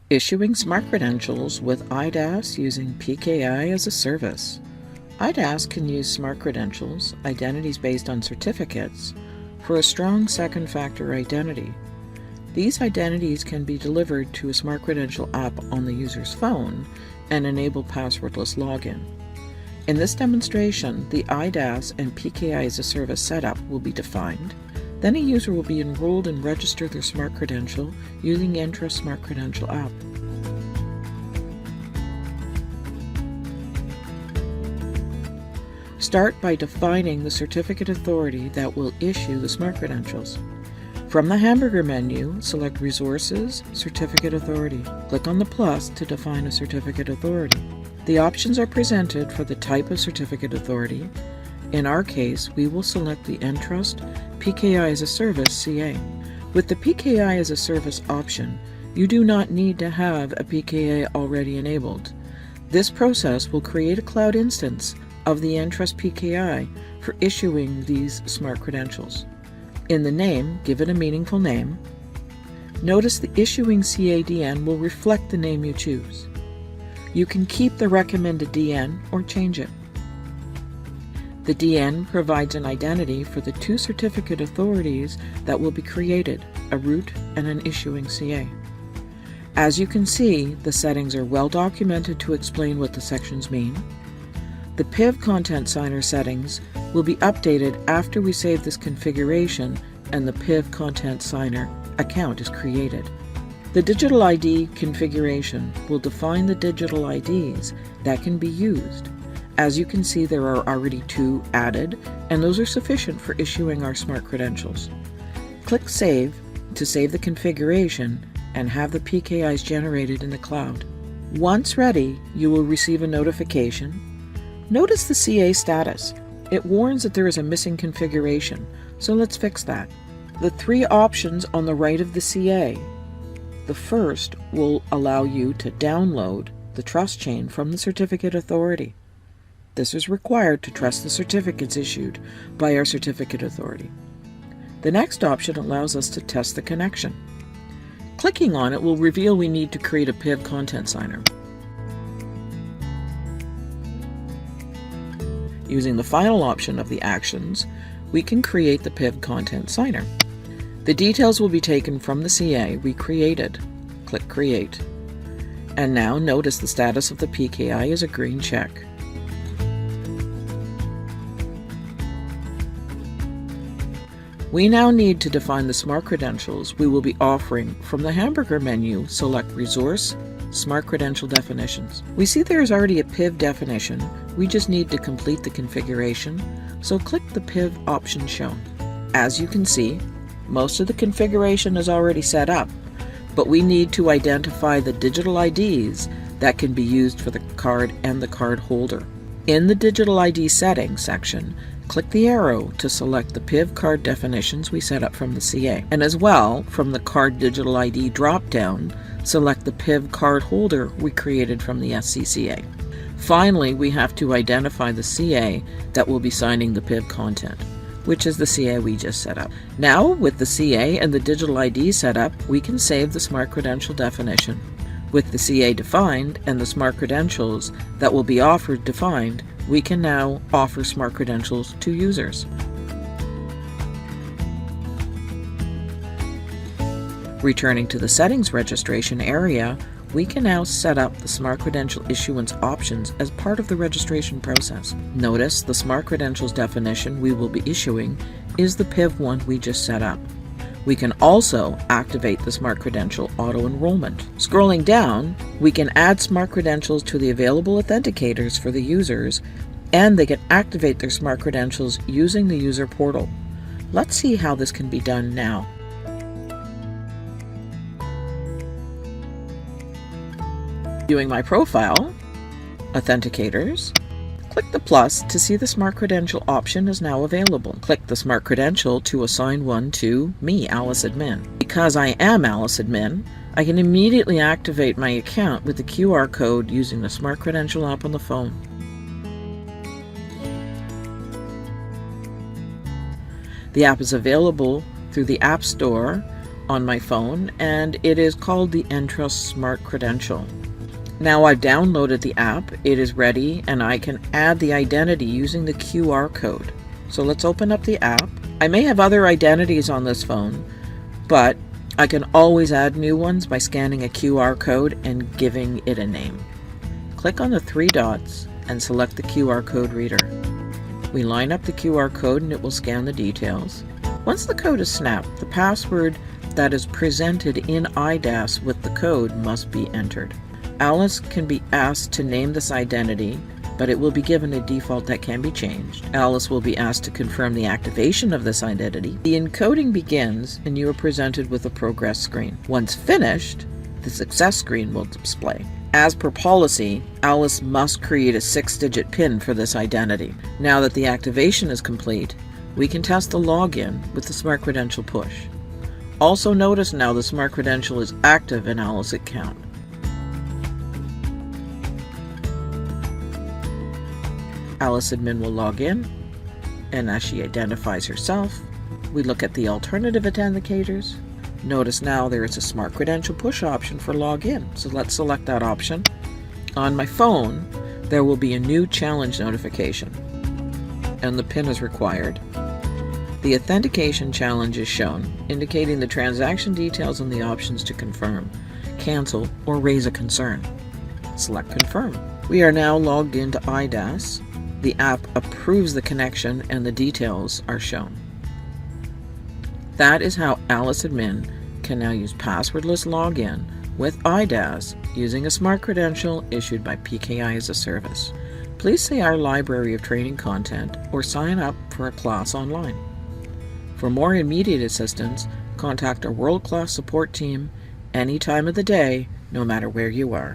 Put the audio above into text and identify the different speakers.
Speaker 1: Issuing smart credentials with IDaaS using PKI as a service. IDaaS can use smart credentials, identities based on certificates, for a strong second factor identity. These identities can be delivered to a smart credential app on the user's phone and enable passwordless login. In this demonstration, the IDaaS and PKI as a service setup will be defined. Then a user will be enrolled and register their smart credential using the Entrust Smart Credential app. Start by defining the certificate authority that will issue the smart credentials. From the hamburger menu, select Resources, Certificate Authority. Click on the plus to define a certificate authority. The options are presented for the type of certificate authority. In our case, we will select the Entrust PKI as a Service CA. With the PKI as a Service option, you do not need to have a PKI already enabled. This process will create a cloud instance of the Entrust PKI for issuing these smart credentials. In the name, give it a meaningful name. Notice the issuing CADN will reflect the name you choose. You can keep the recommended DN or change it. The DN provides an identity for the two certificate authorities that will be created, a root and an issuing CA. As you can see, the settings are well documented to explain what the sections mean. The PIV content signer settings will be updated after we save this configuration and the PIV content signer account is created. The digital ID configuration will define the digital IDs that can be used. As you can see, there are already 2 added, and those are sufficient for issuing our smart credentials. Click Save to save the configuration and have the PKIs generated in the cloud. Once ready, you will receive a notification. Notice the CA status. It warns that there is a missing configuration, so let's fix that. The 3 options on the right of the CA. The first will allow you to download the trust chain from the certificate authority. This is required to trust the certificates issued by our certificate authority. The next option allows us to test the connection. Clicking on it will reveal we need to create a PIV content signer. Using the final option of the actions, we can create the PIV content signer. The details will be taken from the CA we created. Click Create. And now notice the status of the PKI is a green check. We now need to define the smart credentials we will be offering. From the hamburger menu, select Resource, Smart Credential Definitions. We see there is already a PIV definition. We just need to complete the configuration, so click the PIV option shown. As you can see, most of the configuration is already set up, but we need to identify the digital IDs that can be used for the card and the card holder. In the Digital ID Settings section, click the arrow to select the PIV card definitions we set up from the CA. And as well, from the Card Digital ID drop-down, select the PIV card holder we created from the SCCA. Finally, we have to identify the CA that will be signing the PIV content, which is the CA we just set up. Now, with the CA and the digital ID set up, we can save the smart credential definition. With the CA defined and the smart credentials that will be offered defined, we can now offer smart credentials to users. Returning to the Settings registration area, we can now set up the Smart Credential issuance options as part of the registration process. Notice the Smart Credentials definition we will be issuing is the PIV one we just set up. We can also activate the Smart Credential auto-enrollment. Scrolling down, we can add Smart Credentials to the available authenticators for the users, and they can activate their Smart Credentials using the user portal. Let's see how this can be done now. Viewing my profile, authenticators, click the plus to see the Smart Credential option is now available. Click the Smart Credential to assign one to me, Alice Admin. Because I am Alice Admin, I can immediately activate my account with the QR code using the Smart Credential app on the phone. The app is available through the App Store on my phone, and it is called the Entrust Smart Credential. Now I've downloaded the app, it is ready, and I can add the identity using the QR code. So let's open up the app. I may have other identities on this phone, but I can always add new ones by scanning a QR code and giving it a name. Click on the 3 dots and select the QR code reader. We line up the QR code and it will scan the details. Once the code is snapped, the password that is presented in IDaaS with the code must be entered. Alice can be asked to name this identity, but it will be given a default that can be changed. Alice will be asked to confirm the activation of this identity. The encoding begins and you are presented with a progress screen. Once finished, the success screen will display. As per policy, Alice must create a 6-digit PIN for this identity. Now that the activation is complete, we can test the login with the Smart Credential push. Also notice now the Smart Credential is active in Alice's account. Alice admin will log in, and as she identifies herself, we look at the alternative authenticators. Notice now there is a Smart Credential push option for login, so let's select that option. On my phone, there will be a new challenge notification, and the PIN is required. The authentication challenge is shown, indicating the transaction details and the options to confirm, cancel, or raise a concern. Select Confirm. We are now logged into IDaaS. The app approves the connection and the details are shown. That is how Alice admin can now use passwordless login with IDaaS using a Smart Credential issued by PKIaaS as a service. Please see our library of training content or sign up for a class online. For more immediate assistance, contact our world-class support team any time of the day, no matter where you are.